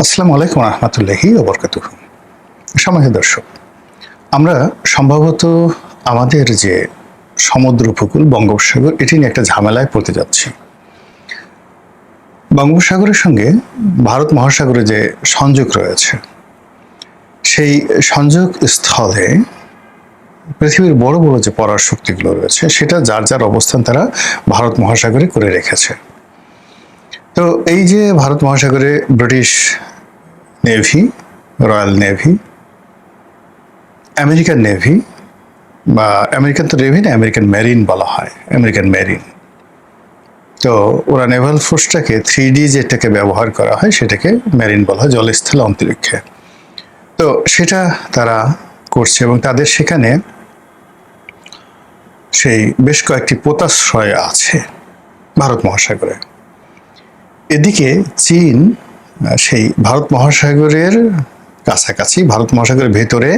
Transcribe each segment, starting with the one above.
আসসালামু আলাইকুম রহমতুল্লাহি ওয়া বারাকাতুহু। সম্মানিত দর্শক, আমরা সম্ভবত আমাদের যে সমুদ্র উপকূল বঙ্গোপসাগর এটি নিয়ে একটা ঝামেলায় পড়তে যাচ্ছি। বঙ্গোপসাগরের সঙ্গে ভারত মহাসাগরে যে সংযোগ রয়েছে, সেই সংযোগ স্থলে পৃথিবীর বড় বড় যে পরাশক্তিগুলো রয়েছে সেটা যার যার অবস্থান তারা ভারত মহাসাগরে করে রেখেছে। তো এই যে ভারত মহাসাগরে British navy, royal navy, American navy বা আমেরিকান তো নেভি না, আমেরিকান মেরিন বলা হয়, আমেরিকান মেরিন। তো ওরা নেভাল ফোর্সটাকে 3D যেটাকে ব্যবহার করা হয় সেটাকে মেরিন বলা হয়, জলস্থল অন্তরিক্ষে। তো সেটা তারা করছে এবং তাদের সেখানে সেই বেশ কয়েকটি পোতাশ্রয় আছে ভারত মহাসাগরে। এদিকে চীন সেই ভারত মহাসাগরের কাছাকাছি, ভারত মহাসাগরের ভেতরে,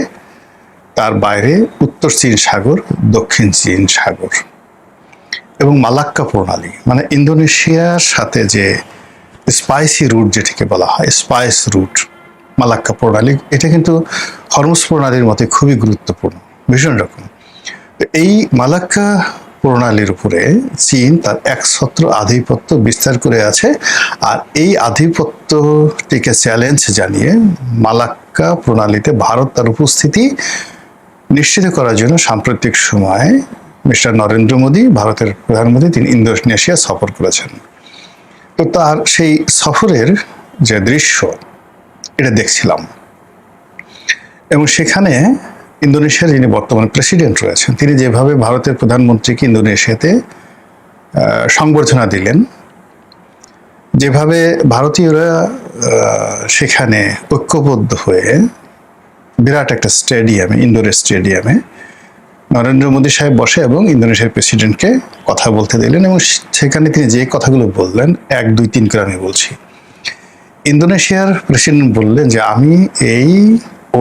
তার বাইরে উত্তর চীন সাগর, দক্ষিণ চীন সাগর এবং মালাক্কা প্রণালী, মানে ইন্দোনেশিয়ার সাথে যে স্পাইসি রুট যেটাকে বলা হয়, স্পাইস রুট, মালাক্কা প্রণালী, এটা কিন্তু হরমুজ প্রণালীর মতে খুবই গুরুত্বপূর্ণ, ভীষণ রকম। এই মালাক্কা প্রণালীর উপরে চীন তার একছত্র আধিপত্য বিস্তার করে আছে। আর এই আধিপত্যটিকে চ্যালেঞ্জ জানিয়ে মালাক্কা প্রণালীতে ভারত তার উপস্থিতি নিশ্চিত করার জন্য সাম্প্রতিক সময়ে মিস্টার নরেন্দ্র মোদী, ভারতের প্রধানমন্ত্রী, তিনি ইন্দোনেশিয়া সফর করেছেন। তো তার সেই সফরের যে দৃশ্য এটা দেখছিলাম এবং সেখানে ইন্দোনেশিয়ার যিনি বর্তমান প্রেসিডেন্ট রয়েছেন তিনি যেভাবে ভারতের প্রধানমন্ত্রীকে ইন্দোনেশিয়াতে সংবর্ধনা দিলেন, যেভাবে ভারতীয়রা সেখানে ঐক্যবদ্ধ হয়ে বিরাট একটা স্টেডিয়ামে, ইন্ডোর স্টেডিয়ামে নরেন্দ্র মোদী সাহেব বসে এবং ইন্দোনেশিয়ার প্রেসিডেন্টকে কথা বলতে দিলেন এবং সেখানে তিনি যে কথাগুলো বললেন 1, 2, 3 করে আমি বলছি। ইন্দোনেশিয়ার প্রেসিডেন্ট বললেন যে আমি এই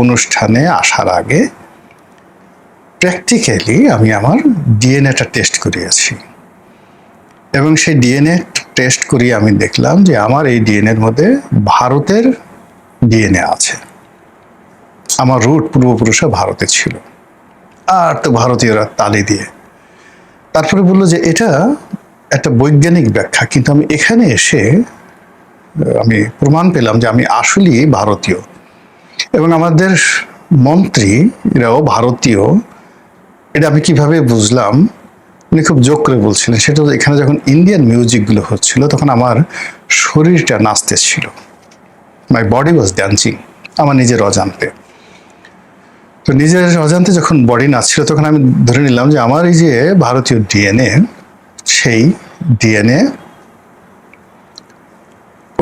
অনুষ্ঠানে আসার আগে প্র্যাকটিক্যালি আমি আমার ডিএনএটা টেস্ট করিয়েছি এবং সেই ডিএনএ টেস্ট করিয়ে আমি দেখলাম যে আমার এই ডিএনএর মধ্যে ভারতের ডিএনএ আছে, আমার রুট পূর্বপুরুষরা ভারতে ছিল। আর তো ভারতীয়রা তালি দিয়ে তারপরে বললো যে এটা একটা বৈজ্ঞানিক ব্যাখ্যা, কিন্তু আমি এখানে এসে আমি প্রমাণ পেলাম যে আমি আসলেই ভারতীয় এবং আমাদের মন্ত্রীরাও ভারতীয়। এটা আমি কিভাবে বুঝলাম, উনি খুব জোক করে বলছিলেন, সেটা এখানে যখন ইন্ডিয়ান মিউজিকগুলো হচ্ছিল তখন আমার শরীরটা নাচতেছিল, মাই বডি ওয়াজ ডান্সিং, আমার নিজের অজান্তে। তো নিজের অজান্তে যখন বডি নাচছিল তখন আমি ধরে নিলাম যে আমার এই যে ভারতীয় ডিএনএ, সেই ডিএনএ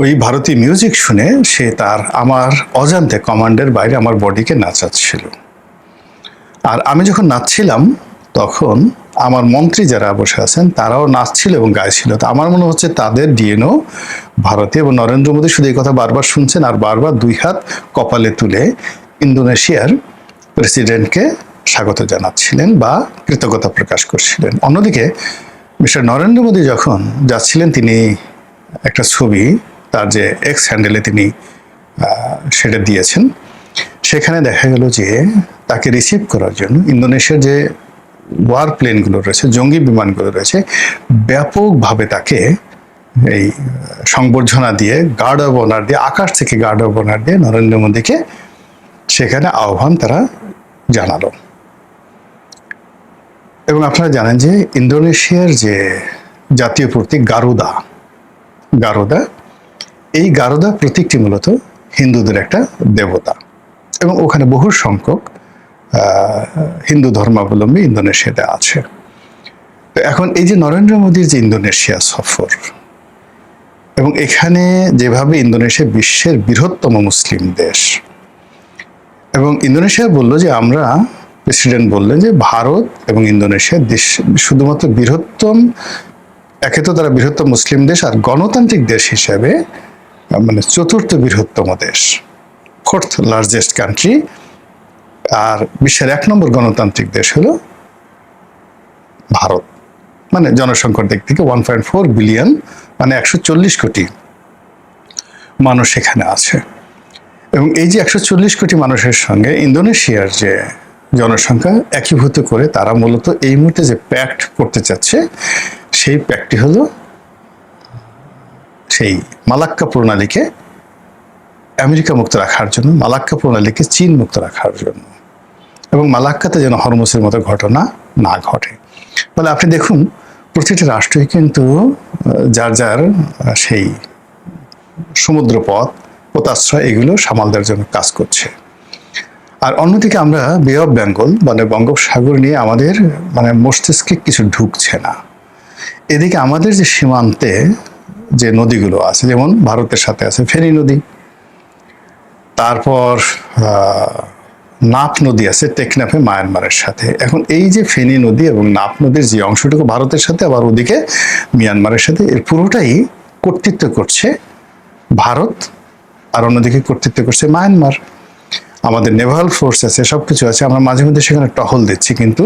ওই ভারতীয় মিউজিক শুনে সে তার আমার অজান্তে কমান্ডের বাইরে আমার বডিকে নাচাচ্ছিল। আর আমি যখন নাচছিলাম তখন আমার মন্ত্রী যারা বসে আছেন তারাও নাচছিল এবং গাইছিল। তো আমার মনে হচ্ছে তাদের ডিএনও ভারতীয় এবং নরেন্দ্র মোদী শুধু এই কথা বারবার শুনছেন আর বারবার 2 হাত কপালে তুলে ইন্দোনেশিয়ার প্রেসিডেন্টকে স্বাগত জানাচ্ছিলেন বা কৃতজ্ঞতা প্রকাশ করছিলেন। অন্যদিকে মিস্টার নরেন্দ্র মোদী যখন যাচ্ছিলেন তিনি একটা ছবি তার যে এক্স হ্যান্ডেলে তিনি সেটা দিয়েছেন, সেখানে দেখা গেল যে তাকে রিসিভ করার জন্য ইন্দোনেশিয়ার যে ওয়ার প্লেনগুলো রয়েছে, জঙ্গি বিমানগুলো রয়েছে, ব্যাপকভাবে তাকে এই সংবর্ধনা দিয়ে, গার্ড অব অনার দিয়ে, আকাশ থেকে গার্ড অব অনার দিয়ে নরেন্দ্র মোদীকে সেখানে আহ্বান তারা জানালো। এবং আপনারা জানেন যে ইন্দোনেশিয়ার যে জাতীয় প্রতীক গারুদা, এই গারুদা প্রতীকটি মূলত হিন্দুদের একটা দেবতা এবং ওখানে বহু সংখ্যক হিন্দু ধর্মাবলম্বী ইন্দোনেশিয়াতে আছে। তো এখন এই যে নরেন্দ্র মোদীর যে ইন্দোনেশিয়া সফর এবং এখানে যেভাবে ইন্দোনেশিয়া বিশ্বের বৃহত্তম মুসলিম দেশ এবং ইন্দোনেশিয়া বললো যে আমরা, প্রেসিডেন্ট বললেন যে ভারত এবং ইন্দোনেশিয়া দেশ শুধুমাত্র বৃহত্তম, একে তো তারা বৃহত্তম মুসলিম দেশ আর গণতান্ত্রিক দেশ হিসেবে মানে 4র্থ বৃহত্তম দেশ, 4th লার্জেস্ট কান্ট্রি, আর বিশ্বের 1 নম্বর গণতান্ত্রিক দেশ হলো ভারত। মানে জনসংখ্যার দিক থেকে 1.4 বিলিয়ন, মানে 140 কোটি মানুষ সেখানে আছে। এবং এই যে 140 কোটি মানুষের সঙ্গে ইন্দোনেশিয়ার যে জনসংখ্যা একীভূত করে তারা মূলত এই মুহূর্তে যে প্যাক্ট করতে চাচ্ছে, সেই প্যাক্টটি হলো সেই মালাক্কা প্রণালীকে আমেরিকা মুক্ত রাখার জন্য, মালাক্কা প্রণালীকে চীন মুক্ত রাখার জন্য, এবং মালাক্কাতে যেন হরমুজের মতো ঘটনা না ঘটে। ফলে আপনি দেখুন প্রতিটি রাষ্ট্রই কিন্তু যার যার সেই সমুদ্রপথ, পোতাশ্রয় এগুলো সামাল দেওয়ার জন্য কাজ করছে। আর অন্যদিকে আমরা বে অফ বেঙ্গল মানে বঙ্গোপসাগর নিয়ে আমাদের মস্তিষ্কে কিছু ঢুকছে না। এদিকে আমাদের যে সীমান্তে যে নদীগুলো আছে, যেমন ভারতের সাথে আছে ফেনী নদী, তারপর নাফ নদী আছে টেকনাফে মায়ানমারের সাথে। এখন এই যে ফেনী নদী এবং নাফ নদীর যে অংশটুকু ভারতের সাথে, আবার ওদিকে মিয়ানমারের সাথে, এর পুরোটাই কর্তৃত্ব করছে ভারত, আর অন্যদিকে কর্তৃত্ব করছে মায়ানমার। আমাদের নেভাল ফোর্স আছে, সবকিছু আছে, আমরা মাঝে মধ্যে সেখানে টহল দিচ্ছি, কিন্তু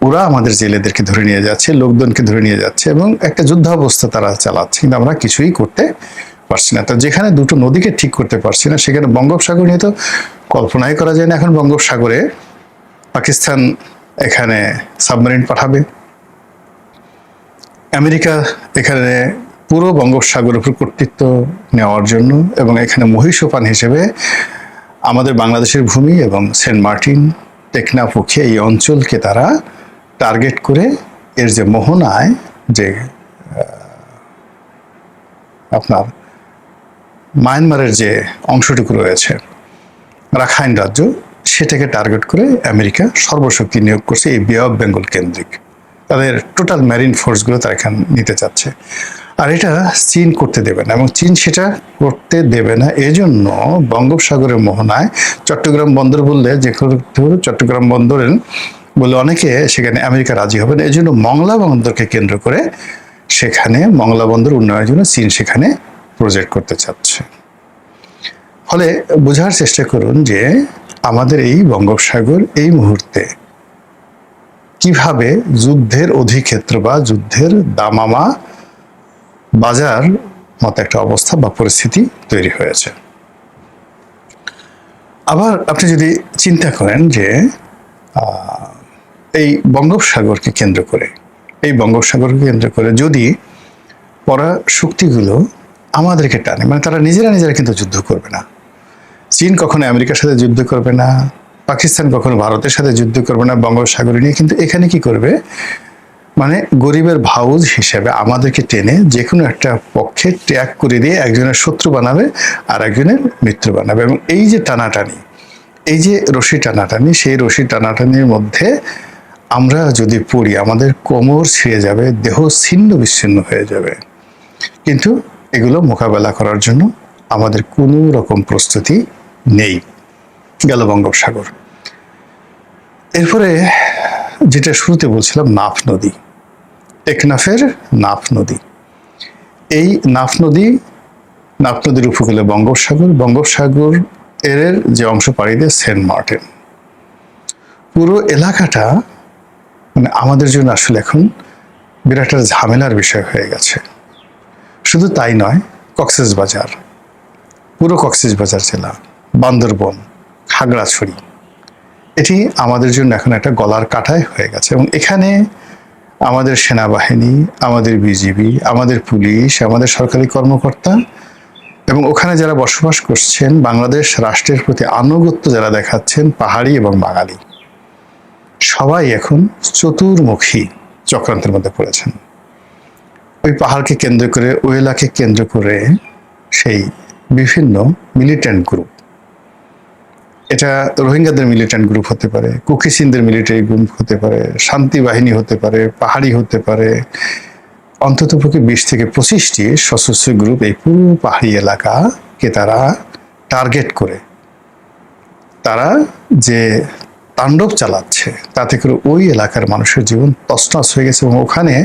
ওরা আমাদের জেলেদেরকে ধরে নিয়ে যাচ্ছে, লোকজনকে ধরে নিয়ে যাচ্ছে এবং একটা যুদ্ধাবস্থা তারা চালাচ্ছে, কিন্তু আমরা কিছুই করতে পারছি না। তো যেখানে দুটো নদীকে ঠিক করতে পারছি না, সেখানে বঙ্গোপসাগর নিয়ে তো কল্পনাই করা যায় না। এখন বঙ্গোপসাগরে পাকিস্তান এখানে সাবমেরিন পাঠাবে, আমেরিকা এখানে পুরো বঙ্গোপসাগরের উপর কর্তৃত্ব নেওয়ার জন্য, এবং এখানে মহীসোপান হিসেবে আমাদের বাংলাদেশের ভূমি এবং সেন্ট মার্টিন, টেকনাফ, উখিয়া এই অঞ্চলকে তারা টার্গেট করে এর যে মোহনায় যে আপনার মায়ানমারের যে অংশটুকু রয়েছে রাখাইন রাজ্য, সেটাকে টার্গেট করে আমেরিকা সর্বশক্তি নিয়োগ করছে এই বে অফ বেঙ্গল কেন্দ্রিক। তাদের টোটাল মেরিন ফোর্সগুলো তারা এখানে নিতে চাচ্ছে, আর এটা চীন করতে দেবে না, এবং চীন সেটা করতে দেবে না। এজন্য বঙ্গোপসাগরের মোহনায় চট্টগ্রাম বন্দর বললে, যে চট্টগ্রাম বন্দরের বলে অনেকে সেখানে আমেরিকা রাজি হবে না। এই জন্য মংলা বন্দরকে কেন্দ্র করে সেখানে মংলা বন্দর উন্নয়নের জন্য চীন সেখানে প্রজেক্ট করতে চাচ্ছে। ফলে বোঝার চেষ্টা করুন যে আমাদের এই বঙ্গোপসাগর এই মুহূর্তে কিভাবে যুদ্ধের অধিক্ষেত্র বা যুদ্ধের দামামা বাজার মতো একটা অবস্থা বা পরিস্থিতি তৈরি হয়েছে। আবার আপনি যদি চিন্তা করেন যে এই বঙ্গোপসাগরকে কেন্দ্র করে যদি পরা শক্তিগুলো আমাদেরকে টানে, তারা নিজেরা কিন্তু যুদ্ধ করবে না। চীন কখনো আমেরিকার সাথে যুদ্ধ করবে না, পাকিস্তান কখনো ভারতের সাথে যুদ্ধ করবে না বঙ্গোপসাগর নিয়ে, কিন্তু এখানে কি করবে, গরিবের ভাউজ হিসেবে আমাদেরকে টেনে যে কোনো একটা পক্ষে ত্যাগ করে দিয়ে একজনের শত্রু বানাবে আর একজনের মিত্র বানাবে। এবং এই যে টানাটানি, এই যে রশি টানাটানি, সেই রশি টানাটানির মধ্যে আমরা যদি পড়ি আমাদের কোমর ছিঁড়ে যাবে, দেহ ছিন্ন বিচ্ছিন্ন হয়ে যাবে। কিন্তু এগুলো মোকাবেলা করার জন্য আমাদের কোনো রকম প্রস্তুতি নেই। গেল বঙ্গোপসাগর। এরপরে যেটা শুরুতে বলছিলাম, নাফ নদী, টেকনাফের নাফ নদী। এই নাফ নদীর উপকূলে বঙ্গোপসাগর এর যে অংশ পাড়ি দেয় সেন্ট মার্টিন, পুরো এলাকাটা আমাদের জন্য আসলে এখন বিরাট একটা ঝামেলার বিষয় হয়ে গেছে। শুধু তাই নয়, কক্সবাজার, পুরো কক্সবাজার জেলা, বান্দরবন, খাগড়াছড়ি, এটি আমাদের জন্য এখন একটা গলার কাঁটায় হয়ে গেছে। এবং এখানে আমাদের সেনাবাহিনী, আমাদের বিজিবি, আমাদের পুলিশ, আমাদের সরকারি কর্মকর্তা এবং ওখানে যারা বসবাস করছেন, বাংলাদেশ রাষ্ট্রের প্রতি আনুগত্য যারা দেখাচ্ছেন, পাহাড়ি এবং বাঙালি, সবাই এখন চতুর্মুখী চক্রান্তের মধ্যে পড়েছেন। ওই পাহাড়কে কেন্দ্র করে, ওই এলাকাকে কেন্দ্র করে সেই বিভিন্ন মিলিটেন্ট গ্রুপ, এটা রোহিঙ্গাদের মিলিটেন্ট গ্রুপ হতে পারে, কুকিসিনদের মিলিটারি গ্রুপ হতে পারে, শান্তি বাহিনী হতে পারে, পাহাড়ি হতে পারে, অন্ততপক্ষে 20 থেকে 25টি সশস্ত্র গ্রুপ এই পুরো পাহাড়ি এলাকাকে তারা টার্গেট করে তারা যে তাণ্ডব চালাচ্ছে, তাতে করে ওই এলাকার মানুষের জীবন তছনছ হয়ে গেছে। এবং ওখানে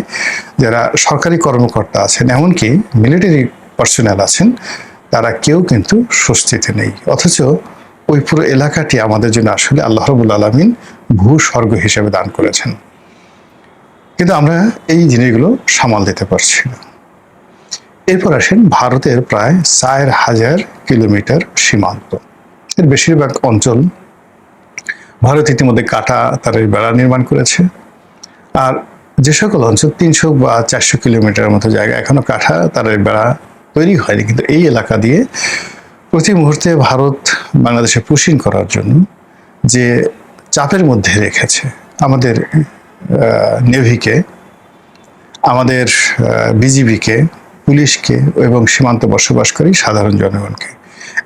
যারা সরকারি কর্মকর্তা আছেন, এমনকি মিলিটারি পার্সোনাল আছেন, তারা কেউ কিন্তু স্বস্তিতে নেই। অথচ ওই পুরো এলাকাটি আমাদের জন্য আসলে আল্লাহ রাব্বুল আলামিন ভূস্বর্গ হিসেবে দান করেছেন, কিন্তু আমরা এই জিনিসগুলো সামাল দিতে পারছি না। এরপর আসেন ভারতের প্রায় 4000 কিলোমিটার সীমান্ত। এর বেশিরভাগ অঞ্চল ভারত ইতিমধ্যে কাটা তারের বেড়া নির্মাণ করেছে। আর যে সকল অঞ্চল 300 বা 400 কিলোমিটারের মতো জায়গা এখনো কাটা তারের বেড়া তৈরি হয়নি, কিন্তু এই এলাকা দিয়ে প্রতি মুহূর্তে ভারত বাংলাদেশে পুশিং করার জন্য যে চাপের মধ্যে রেখেছে আমাদের নেভিকে, আমাদের বিজিবিকে, পুলিশকে এবং সীমান্তে বসবাসকারী সাধারণ জনগণকে।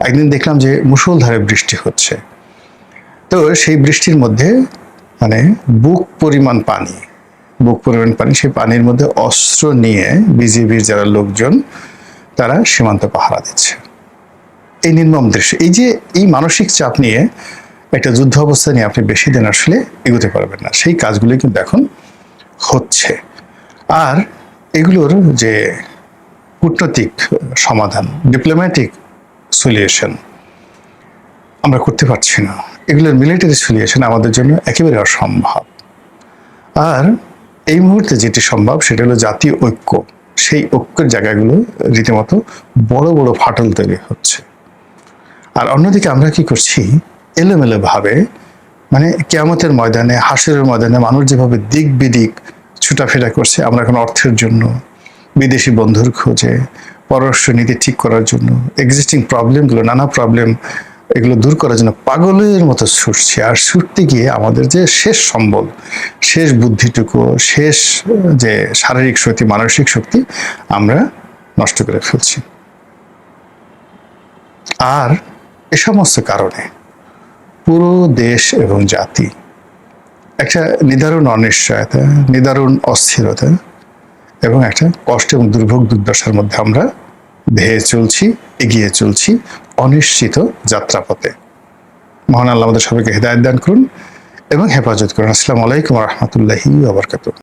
একদিন দেখলাম যে মুষলধারে বৃষ্টি হচ্ছে, তো সেই বৃষ্টির মধ্যে মানে বুক পরিমাণ পানি, সেই পানির মধ্যে অস্ত্র নিয়ে বিজিবির যারা লোকজন তারা সীমান্ত পাহারা দিচ্ছে। এই নির্মম দৃশ্য, এই মানসিক চাপ নিয়ে একটা যুদ্ধ অবস্থা নিয়ে আপনি বেশি দিন আসলে এগোতে পারবেন না। সেই কাজগুলো কিন্তু এখন হচ্ছে। আর এগুলোর যে কূটনৈতিক সমাধান, ডিপ্লোম্যাটিক সলিউশন আমরা করতে পারছি না। এগুলোর মিলিটারি সলিউশন আমাদের জন্য একেবারে অসম্ভব। আর এই মুহূর্তে যেটি সম্ভব সেটা হলো জাতীয় ঐক্য। সেই ঐক্যের জায়গাগুলো রীতিমতো বড় বড় ফাটল তৈরি হচ্ছে। আর অন্যদিকে আমরা কি করছি, এলোমেলো ভাবে মানে কিয়ামতের ময়দানে, হাসরের ময়দানে মানুষ যেভাবে দিক বিদিক ছুটাফেরা করছে, আমরা এখন অর্থের জন্য, বিদেশি বন্ধুর খোঁজে, পররাষ্ট্র নীতি ঠিক করার জন্য, এক্সিস্টিং প্রবলেমগুলো, নানা প্রবলেম এগুলো দূর করার জন্য পাগলের মতো ছুটছি। আর ছুটতে গিয়ে আমাদের যে শেষ সম্বল, শেষ বুদ্ধিটুকু, শেষ যে শারীরিক শক্তি, মানসিক শক্তি আমরা নষ্ট করে ফেলছি। আর এ সমস্ত কারণে পুরো দেশ এবং জাতি একটা নিদারুণ অনিশ্চয়তা, নিদারুণ অস্থিরতা এবং একটা কষ্ট এবং দুর্ভোগ দুর্দশার মধ্যে আমরা ধেয়ে চলছি, এগিয়ে চলছি অনিশ্চিত যাত্রাপথে। মহান আল্লাহ আমাদের সবাইকে হেদায়েত দান করুন এবং হেফাজত করুন। আসসালামু আলাইকুম ওয়া রাহমাতুল্লাহি ওয়া বারাকাতুহু।